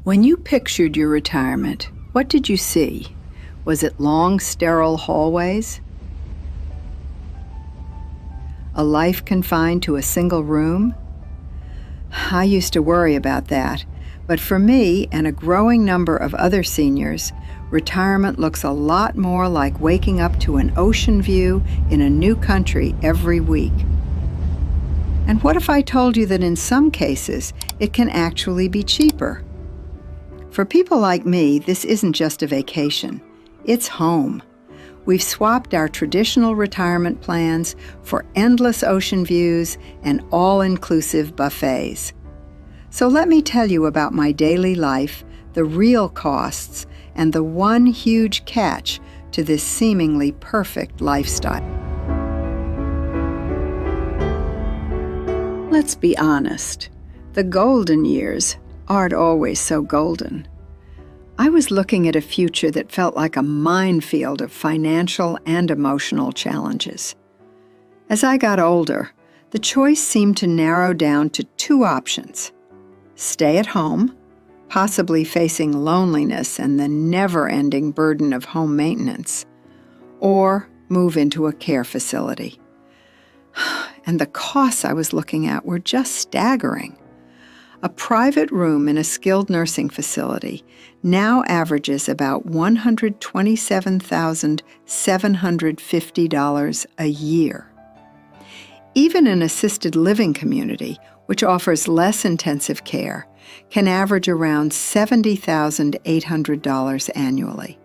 When you pictured your retirement, what did you see? Was it long, sterile hallways? A life confined to a single room? I used to worry about that, but for me and a growing number of other seniors, retirement looks a lot more like waking up to an ocean view in a new country every week. And what if I told you that in some cases, it can actually be cheaper? For people like me, this isn't just a vacation. It's home. We've swapped our traditional retirement plans for endless ocean views and all-inclusive buffets. So let me tell you about my daily life, the real costs, and the one huge catch to this seemingly perfect lifestyle. Let's be honest. The golden years aren't always so golden. I was looking at a future that felt like a minefield of financial and emotional challenges. As I got older, the choice seemed to narrow down to two options: stay at home, possibly facing loneliness and the never-ending burden of home maintenance, or move into a care facility. And the costs I was looking at were just staggering. A private room in a skilled nursing facility now averages about $127,750 a year. Even an assisted living community, which offers less intensive care, can average around $70,800 annually.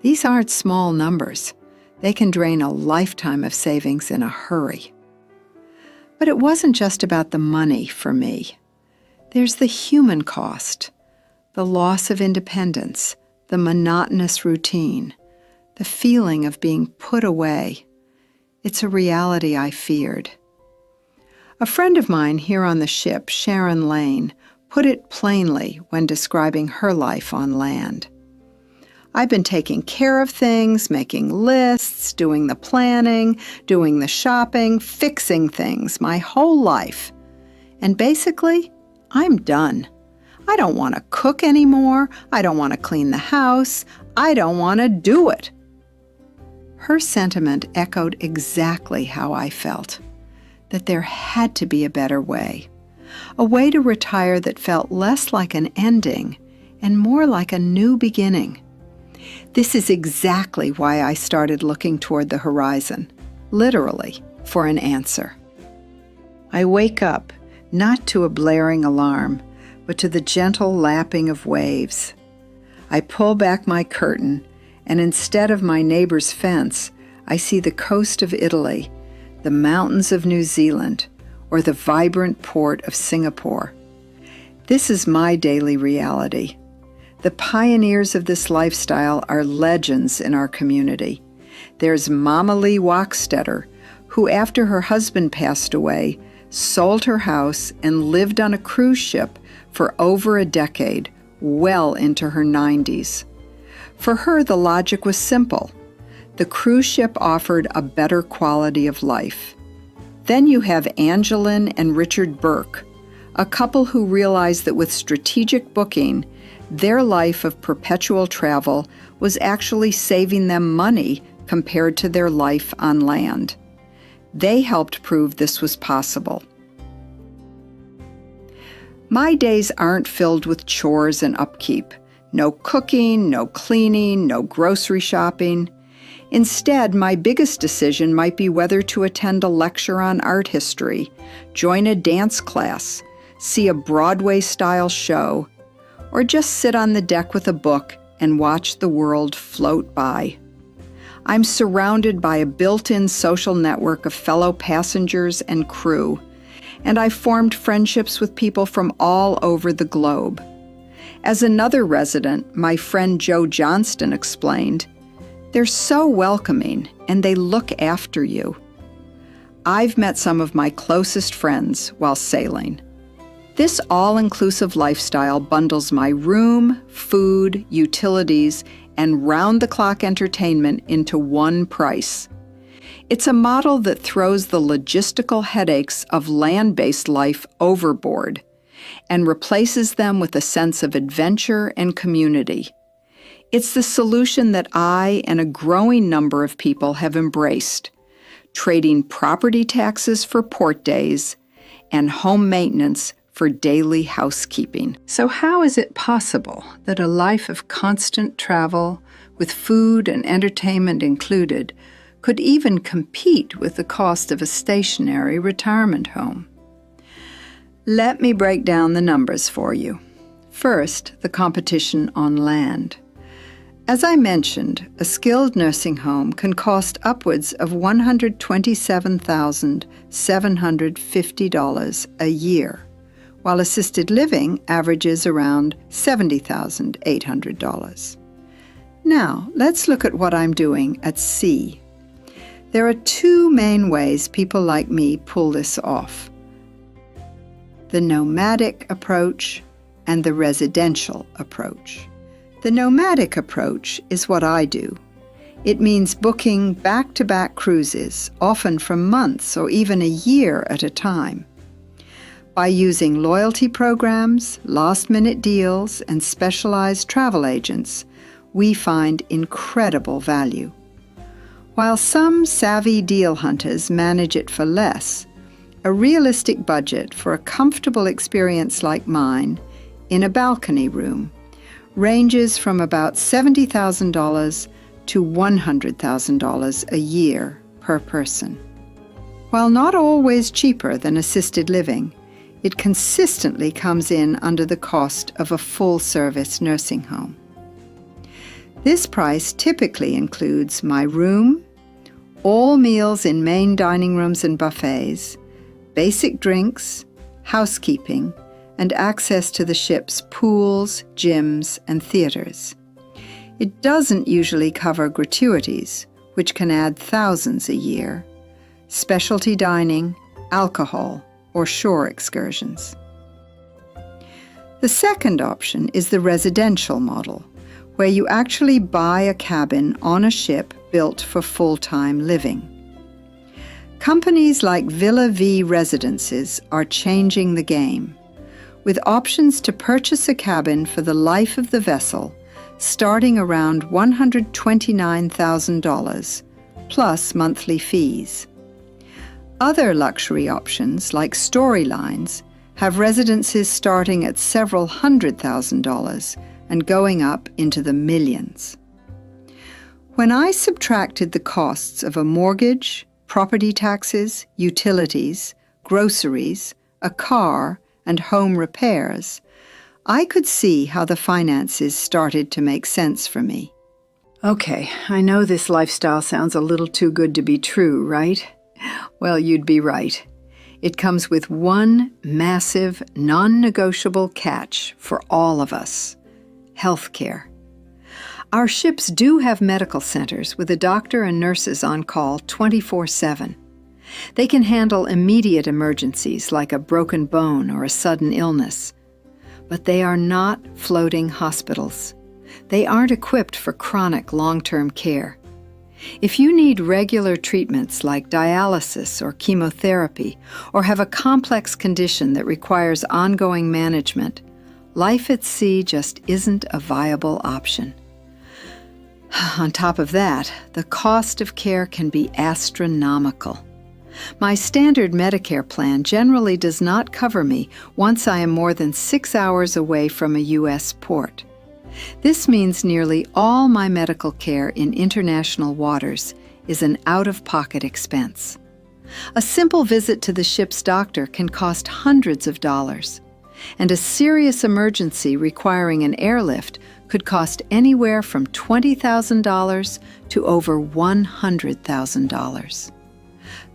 These aren't small numbers. They can drain a lifetime of savings in a hurry. But it wasn't just about the money for me. There's the human cost, the loss of independence, the monotonous routine, the feeling of being put away. It's a reality I feared. A friend of mine here on the ship, Sharon Lane, put it plainly when describing her life on land. I've been taking care of things, making lists, doing the planning, doing the shopping, fixing things my whole life. And basically, I'm done. I don't want to cook anymore. I don't want to clean the house. I don't want to do it. Her sentiment echoed exactly how I felt, that there had to be a better way, a way to retire that felt less like an ending and more like a new beginning. This is exactly why I started looking toward the horizon, literally, for an answer. I wake up, not to a blaring alarm, but to the gentle lapping of waves. I pull back my curtain, and instead of my neighbor's fence, I see the coast of Italy, the mountains of New Zealand, or the vibrant port of Singapore. This is my daily reality. The pioneers of this lifestyle are legends in our community. There's Mama Lee Wachstetter, who after her husband passed away, sold her house and lived on a cruise ship for over a decade, well into her 90s. For her, the logic was simple. The cruise ship offered a better quality of life. Then you have Angeline and Richard Burke, a couple who realized that with strategic booking, their life of perpetual travel was actually saving them money compared to their life on land. They helped prove this was possible. My days aren't filled with chores and upkeep. No cooking, no cleaning, no grocery shopping. Instead, my biggest decision might be whether to attend a lecture on art history, join a dance class, see a Broadway-style show, or just sit on the deck with a book and watch the world float by. I'm surrounded by a built-in social network of fellow passengers and crew, and I've formed friendships with people from all over the globe. As another resident, my friend Joe Johnston, explained, they're so welcoming and they look after you. I've met some of my closest friends while sailing. This all-inclusive lifestyle bundles my room, food, utilities, and round-the-clock entertainment into one price. It's a model that throws the logistical headaches of land-based life overboard and replaces them with a sense of adventure and community. It's the solution that I and a growing number of people have embraced, trading property taxes for port days and home maintenance for daily housekeeping. So how is it possible that a life of constant travel, with food and entertainment included, could even compete with the cost of a stationary retirement home? Let me break down the numbers for you. First, the competition on land. As I mentioned, a skilled nursing home can cost upwards of $127,750 a year, while assisted living averages around $70,800. Now, let's look at what I'm doing at sea. There are two main ways people like me pull this off: the nomadic approach and the residential approach. The nomadic approach is what I do. It means booking back-to-back cruises, often for months or even a year at a time. By using loyalty programs, last-minute deals, and specialized travel agents, we find incredible value. While some savvy deal hunters manage it for less, a realistic budget for a comfortable experience like mine in a balcony room ranges from about $70,000 to $100,000 a year per person. While not always cheaper than assisted living, it consistently comes in under the cost of a full-service nursing home. This price typically includes my room, all meals in main dining rooms and buffets, basic drinks, housekeeping, and access to the ship's pools, gyms, and theaters. It doesn't usually cover gratuities, which can add thousands a year, specialty dining, alcohol, or shore excursions. The second option is the residential model, where you actually buy a cabin on a ship built for full-time living. Companies like Villa V Residences are changing the game, with options to purchase a cabin for the life of the vessel starting around $129,000, plus monthly fees. Other luxury options, like storylines, have residences starting at several $100,000 and going up into the millions. When I subtracted the costs of a mortgage, property taxes, utilities, groceries, a car, and home repairs, I could see how the finances started to make sense for me. Okay, I know this lifestyle sounds a little too good to be true, right? Well, you'd be right. It comes with one massive, non-negotiable catch for all of us: healthcare. Our ships do have medical centers with a doctor and nurses on call 24/7. They can handle immediate emergencies like a broken bone or a sudden illness. But they are not floating hospitals. They aren't equipped for chronic long-term care. If you need regular treatments like dialysis or chemotherapy, or have a complex condition that requires ongoing management, life at sea just isn't a viable option. On top of that, the cost of care can be astronomical. My standard Medicare plan generally does not cover me once I am more than 6 hours away from a U.S. port. This means nearly all my medical care in international waters is an out-of-pocket expense. A simple visit to the ship's doctor can cost hundreds of dollars, and a serious emergency requiring an airlift could cost anywhere from $20,000 to over $100,000.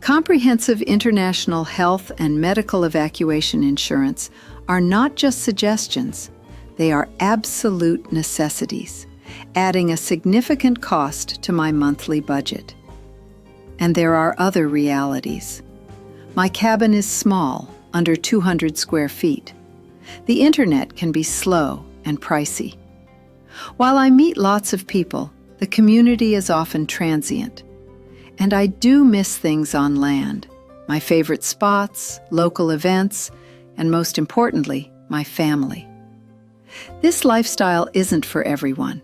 Comprehensive international health and medical evacuation insurance are not just suggestions, they are absolute necessities, adding a significant cost to my monthly budget. And there are other realities. My cabin is small, under 200 square feet. The internet can be slow and pricey. While I meet lots of people, the community is often transient. And I do miss things on land, my favorite spots, local events, and most importantly, my family. This lifestyle isn't for everyone.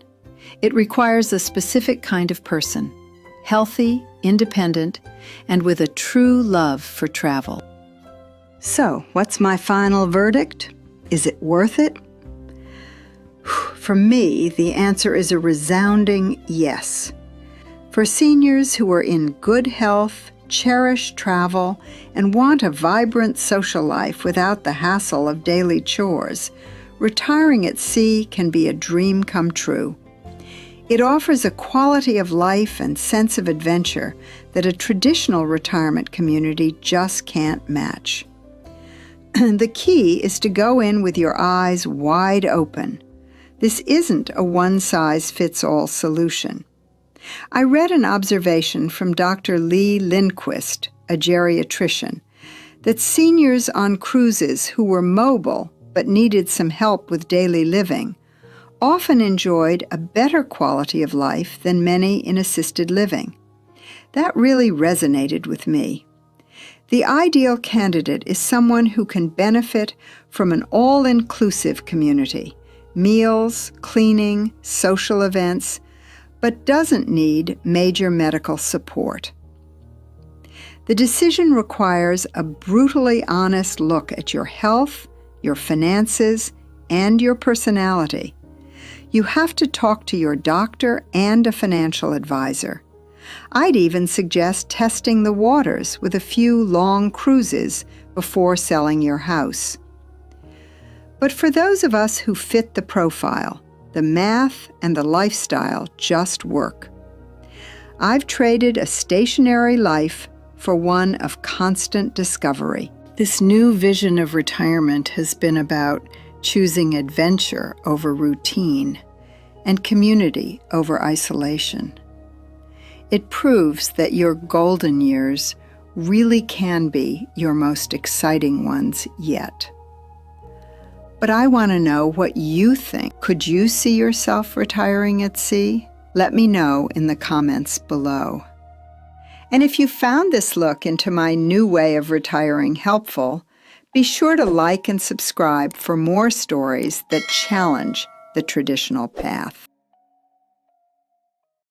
It requires a specific kind of person, healthy, independent, and with a true love for travel. So, what's my final verdict? Is it worth it? For me, the answer is a resounding yes. For seniors who are in good health, cherish travel, and want a vibrant social life without the hassle of daily chores, retiring at sea can be a dream come true. It offers a quality of life and sense of adventure that a traditional retirement community just can't match. The key is to go in with your eyes wide open. This isn't a one-size-fits-all solution. I read an observation from Dr. Lee Lindquist, a geriatrician, that seniors on cruises who were mobile but needed some help with daily living often enjoyed a better quality of life than many in assisted living. That really resonated with me. The ideal candidate is someone who can benefit from an all-inclusive community, meals, cleaning, social events, but doesn't need major medical support. The decision requires a brutally honest look at your health, your finances, and your personality. You have to talk to your doctor and a financial advisor. I'd even suggest testing the waters with a few long cruises before selling your house. But for those of us who fit the profile, the math and the lifestyle just work. I've traded a stationary life for one of constant discovery. This new vision of retirement has been about choosing adventure over routine and community over isolation. It proves that your golden years really can be your most exciting ones yet. But I want to know what you think. Could you see yourself retiring at sea? Let me know in the comments below. And if you found this look into my new way of retiring helpful, be sure to like and subscribe for more stories that challenge the traditional path.